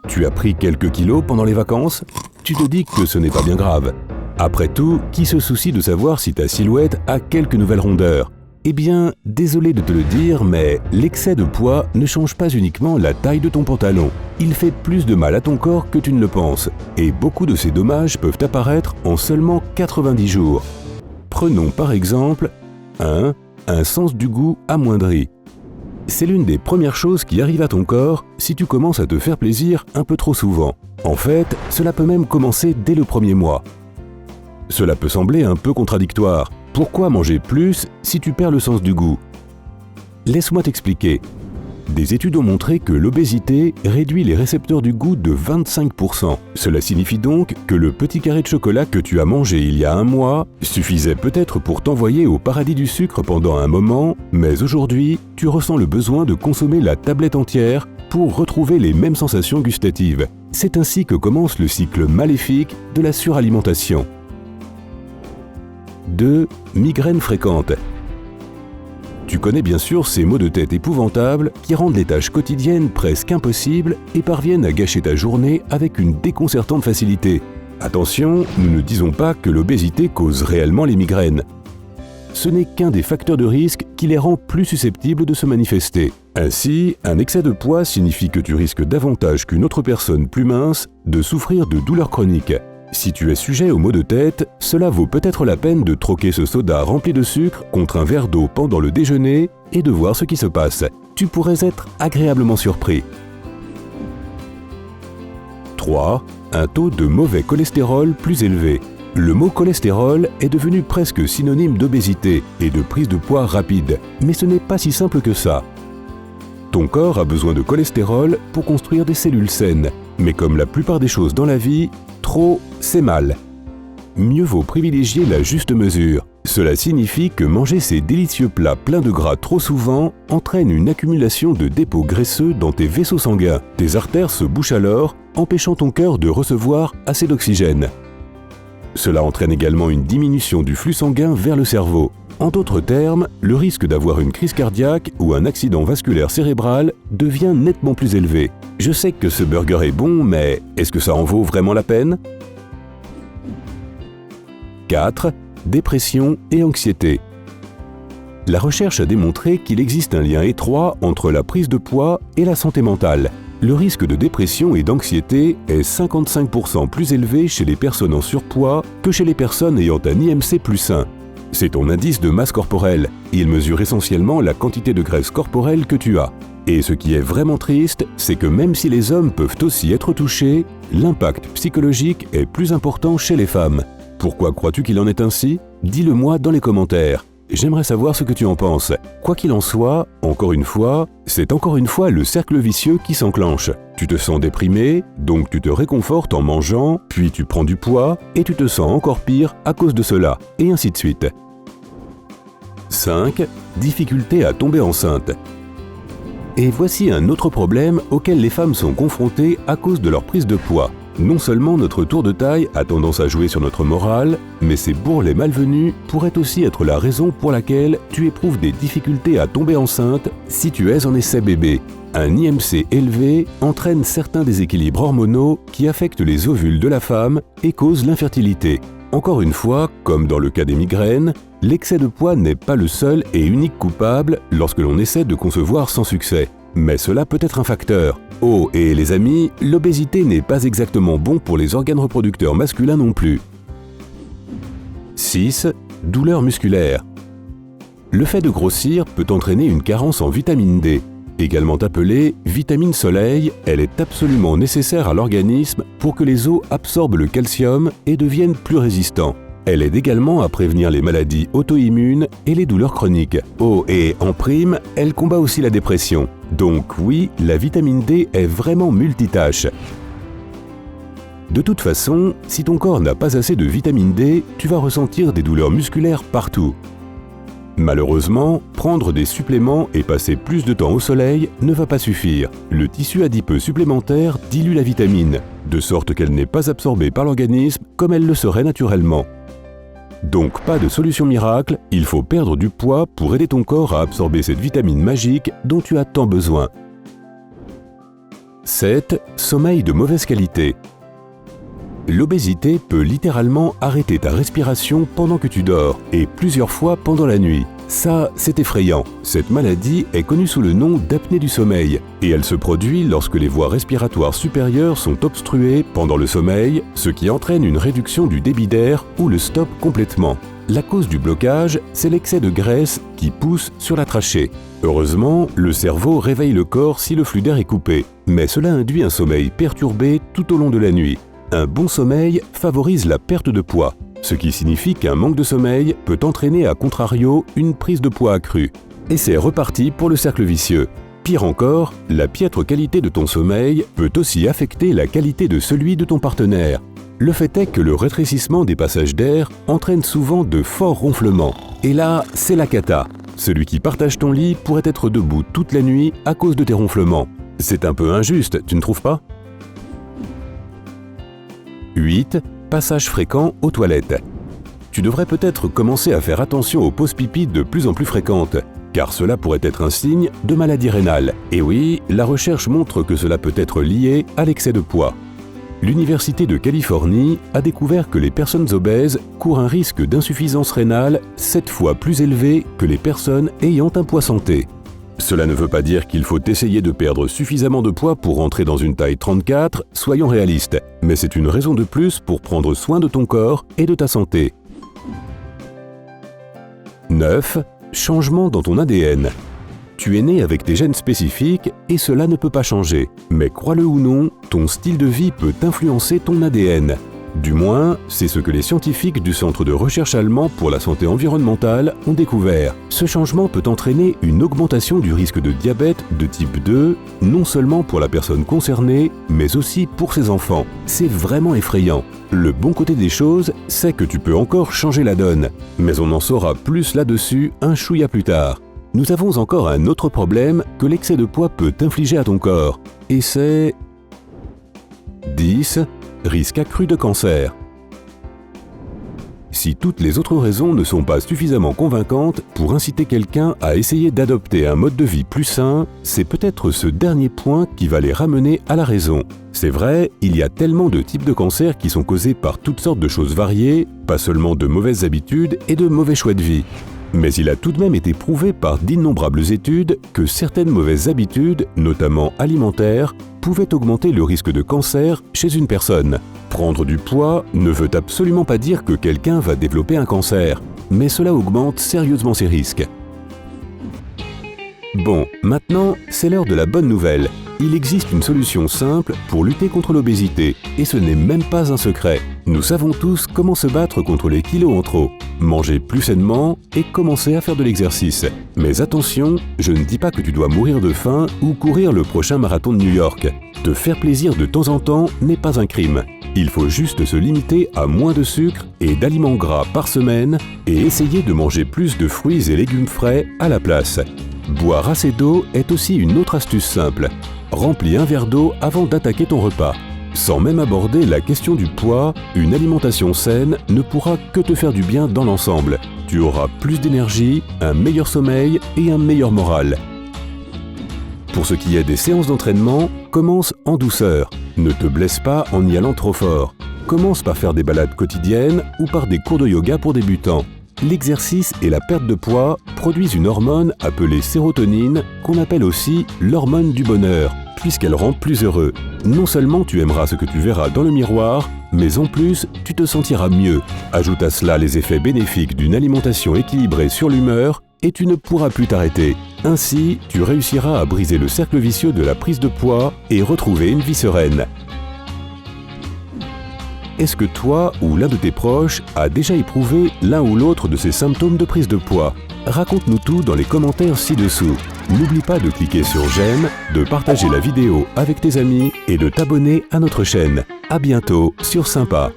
Tu as pris quelques kilos pendant les vacances? Tu te dis que ce n'est pas bien grave. Après tout, qui se soucie de savoir si ta silhouette a quelques nouvelles rondeurs? Eh bien, désolé de te le dire, mais l'excès de poids ne change pas uniquement la taille de ton pantalon. Il fait plus de mal à ton corps que tu ne le penses. Et beaucoup de ces dommages peuvent apparaître en seulement 90 jours. Prenons par exemple 1. Un sens du goût amoindri. C'est l'une des premières choses qui arrivent à ton corps si tu commences à te faire plaisir un peu trop souvent. En fait, cela peut même commencer dès le premier mois. Cela peut sembler un peu contradictoire. Pourquoi manger plus si tu perds le sens du goût? Laisse-moi t'expliquer. Des études ont montré que l'obésité réduit les récepteurs du goût de 25%. Cela signifie donc que le petit carré de chocolat que tu as mangé il y a un mois suffisait peut-être pour t'envoyer au paradis du sucre pendant un moment, mais aujourd'hui, tu ressens le besoin de consommer la tablette entière pour retrouver les mêmes sensations gustatives. C'est ainsi que commence le cycle maléfique de la suralimentation. 2. Migraines fréquentes. Tu connais bien sûr ces maux de tête épouvantables qui rendent les tâches quotidiennes presque impossibles et parviennent à gâcher ta journée avec une déconcertante facilité. Attention, nous ne disons pas que l'obésité cause réellement les migraines. Ce n'est qu'un des facteurs de risque qui les rend plus susceptibles de se manifester. Ainsi, un excès de poids signifie que tu risques davantage qu'une autre personne plus mince de souffrir de douleurs chroniques. Si tu es sujet aux maux de tête, cela vaut peut-être la peine de troquer ce soda rempli de sucre contre un verre d'eau pendant le déjeuner et de voir ce qui se passe. Tu pourrais être agréablement surpris. 3. Un taux de mauvais cholestérol plus élevé. Le mot cholestérol est devenu presque synonyme d'obésité et de prise de poids rapide, mais ce n'est pas si simple que ça. Ton corps a besoin de cholestérol pour construire des cellules saines, mais comme la plupart des choses dans la vie, trop, c'est mal. Mieux vaut privilégier la juste mesure. Cela signifie que manger ces délicieux plats pleins de gras trop souvent entraîne une accumulation de dépôts graisseux dans tes vaisseaux sanguins. Tes artères se bouchent alors, empêchant ton cœur de recevoir assez d'oxygène. Cela entraîne également une diminution du flux sanguin vers le cerveau. En d'autres termes, le risque d'avoir une crise cardiaque ou un accident vasculaire cérébral devient nettement plus élevé. Je sais que ce burger est bon, mais est-ce que ça en vaut vraiment la peine? 4. Dépression et anxiété. La recherche a démontré qu'il existe un lien étroit entre la prise de poids et la santé mentale. Le risque de dépression et d'anxiété est 55% plus élevé chez les personnes en surpoids que chez les personnes ayant un IMC plus sain. C'est ton indice de masse corporelle. Il mesure essentiellement la quantité de graisse corporelle que tu as. Et ce qui est vraiment triste, c'est que même si les hommes peuvent aussi être touchés, l'impact psychologique est plus important chez les femmes. Pourquoi crois-tu qu'il en est ainsi? Dis-le-moi dans les commentaires. J'aimerais savoir ce que tu en penses. Quoi qu'il en soit, c'est encore une fois le cercle vicieux qui s'enclenche. Tu te sens déprimé, donc tu te réconfortes en mangeant, puis tu prends du poids, et tu te sens encore pire à cause de cela, et ainsi de suite. 5. Difficulté à tomber enceinte. Et voici un autre problème auquel les femmes sont confrontées à cause de leur prise de poids. Non seulement notre tour de taille a tendance à jouer sur notre morale, mais ces bourrelets malvenus pourraient aussi être la raison pour laquelle tu éprouves des difficultés à tomber enceinte si tu es en essai bébé. Un IMC élevé entraîne certains déséquilibres hormonaux qui affectent les ovules de la femme et causent l'infertilité. Encore une fois, comme dans le cas des migraines, l'excès de poids n'est pas le seul et unique coupable lorsque l'on essaie de concevoir sans succès. Mais cela peut être un facteur. Oh, et les amis, l'obésité n'est pas exactement bon pour les organes reproducteurs masculins non plus. 6. Douleurs musculaires. Le fait de grossir peut entraîner une carence en vitamine D. Également appelée vitamine soleil, elle est absolument nécessaire à l'organisme pour que les os absorbent le calcium et deviennent plus résistants. Elle aide également à prévenir les maladies auto-immunes et les douleurs chroniques. Oh, et en prime, elle combat aussi la dépression. Donc oui, la vitamine D est vraiment multitâche. De toute façon, si ton corps n'a pas assez de vitamine D, tu vas ressentir des douleurs musculaires partout. Malheureusement, prendre des suppléments et passer plus de temps au soleil ne va pas suffire. Le tissu adipeux supplémentaire dilue la vitamine, de sorte qu'elle n'est pas absorbée par l'organisme comme elle le serait naturellement. Donc pas de solution miracle, il faut perdre du poids pour aider ton corps à absorber cette vitamine magique dont tu as tant besoin. 7. Sommeil de mauvaise qualité. L'obésité peut littéralement arrêter ta respiration pendant que tu dors, et plusieurs fois pendant la nuit. Ça, c'est effrayant. Cette maladie est connue sous le nom d'apnée du sommeil, et elle se produit lorsque les voies respiratoires supérieures sont obstruées pendant le sommeil, ce qui entraîne une réduction du débit d'air ou le stoppe complètement. La cause du blocage, c'est l'excès de graisse qui pousse sur la trachée. Heureusement, le cerveau réveille le corps si le flux d'air est coupé, mais cela induit un sommeil perturbé tout au long de la nuit. Un bon sommeil favorise la perte de poids, ce qui signifie qu'un manque de sommeil peut entraîner à contrario une prise de poids accrue. Et c'est reparti pour le cercle vicieux. Pire encore, la piètre qualité de ton sommeil peut aussi affecter la qualité de celui de ton partenaire. Le fait est que le rétrécissement des passages d'air entraîne souvent de forts ronflements. Et là, c'est la cata. Celui qui partage ton lit pourrait être debout toute la nuit à cause de tes ronflements. C'est un peu injuste, tu ne trouves pas ? 8. Passage fréquent aux toilettes. Tu devrais peut-être commencer à faire attention aux pauses pipi de plus en plus fréquentes, car cela pourrait être un signe de maladie rénale. Et oui, la recherche montre que cela peut être lié à l'excès de poids. L'Université de Californie a découvert que les personnes obèses courent un risque d'insuffisance rénale 7 fois plus élevé que les personnes ayant un poids santé. Cela ne veut pas dire qu'il faut essayer de perdre suffisamment de poids pour entrer dans une taille 34, soyons réalistes, mais c'est une raison de plus pour prendre soin de ton corps et de ta santé. 9. Changement dans ton ADN. Tu es né avec des gènes spécifiques et cela ne peut pas changer. Mais crois-le ou non, ton style de vie peut influencer ton ADN. Du moins, c'est ce que les scientifiques du Centre de recherche allemand pour la santé environnementale ont découvert. Ce changement peut entraîner une augmentation du risque de diabète de type 2, non seulement pour la personne concernée, mais aussi pour ses enfants. C'est vraiment effrayant. Le bon côté des choses, c'est que tu peux encore changer la donne. Mais on en saura plus là-dessus un chouïa plus tard. Nous avons encore un autre problème que l'excès de poids peut infliger à ton corps. Et c'est... 10. Risque accru de cancer. Si toutes les autres raisons ne sont pas suffisamment convaincantes pour inciter quelqu'un à essayer d'adopter un mode de vie plus sain, c'est peut-être ce dernier point qui va les ramener à la raison. C'est vrai, il y a tellement de types de cancers qui sont causés par toutes sortes de choses variées, pas seulement de mauvaises habitudes et de mauvais choix de vie. Mais il a tout de même été prouvé par d'innombrables études que certaines mauvaises habitudes, notamment alimentaires, pouvaient augmenter le risque de cancer chez une personne. Prendre du poids ne veut absolument pas dire que quelqu'un va développer un cancer, mais cela augmente sérieusement ses risques. Bon, maintenant, c'est l'heure de la bonne nouvelle. Il existe une solution simple pour lutter contre l'obésité, et ce n'est même pas un secret. Nous savons tous comment se battre contre les kilos en trop. Manger plus sainement et commencer à faire de l'exercice. Mais attention, je ne dis pas que tu dois mourir de faim ou courir le prochain marathon de New York. Te faire plaisir de temps en temps n'est pas un crime. Il faut juste se limiter à moins de sucre et d'aliments gras par semaine et essayer de manger plus de fruits et légumes frais à la place. Boire assez d'eau est aussi une autre astuce simple. Remplis un verre d'eau avant d'attaquer ton repas. Sans même aborder la question du poids, une alimentation saine ne pourra que te faire du bien dans l'ensemble. Tu auras plus d'énergie, un meilleur sommeil et un meilleur moral. Pour ce qui est des séances d'entraînement, commence en douceur. Ne te blesse pas en y allant trop fort. Commence par faire des balades quotidiennes ou par des cours de yoga pour débutants. L'exercice et la perte de poids produisent une hormone appelée sérotonine, qu'on appelle aussi l'hormone du bonheur, puisqu'elle rend plus heureux. Non seulement tu aimeras ce que tu verras dans le miroir, mais en plus, tu te sentiras mieux. Ajoute à cela les effets bénéfiques d'une alimentation équilibrée sur l'humeur et tu ne pourras plus t'arrêter. Ainsi, tu réussiras à briser le cercle vicieux de la prise de poids et retrouver une vie sereine. Est-ce que toi ou l'un de tes proches a déjà éprouvé l'un ou l'autre de ces symptômes de prise de poids? Raconte-nous tout dans les commentaires ci-dessous. N'oublie pas de cliquer sur j'aime, de partager la vidéo avec tes amis et de t'abonner à notre chaîne. À bientôt sur Sympa.